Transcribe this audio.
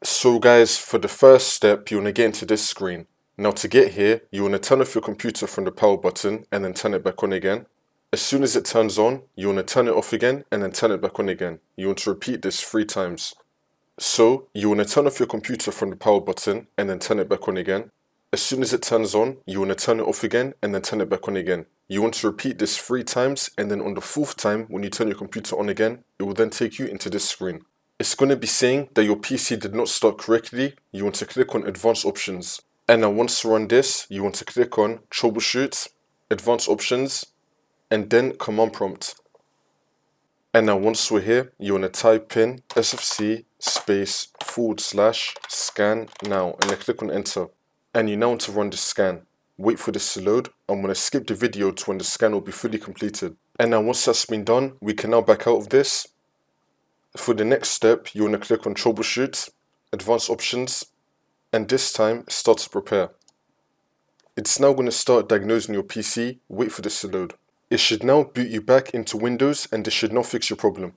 So guys, for the first step, you want to get into this screen. Now to get here, you want to turn off your computer from the power button and then turn it back on again. As soon as it turns on, you want to turn it off again and then turn it back on again. You want to repeat this 3 times. So you want to turn off your computer from the power button and then turn it back on again. As soon as it turns on, you want to turn it off again and then turn it back on again. You want to repeat this 3 times, and then on the 4th time, when you turn your computer on again, it will then take you into this screen. It's going to be saying that your PC did not start correctly. You want to click on Advanced Options. And now once you're on this, you want to click on Troubleshoot, Advanced Options, and then Command Prompt. And now once we're here, you want to type in sfc /scan now and then click on Enter. And you now want to run the scan. Wait for this to load. I'm going to skip the video to when the scan will be fully completed. And now once that's been done, we can now back out of this. For the next step, you want to click on Troubleshoot, Advanced Options, and this time start to prepare. It's now going to start diagnosing your PC. Wait for this to load. It should now boot you back into Windows, and this should now fix your problem.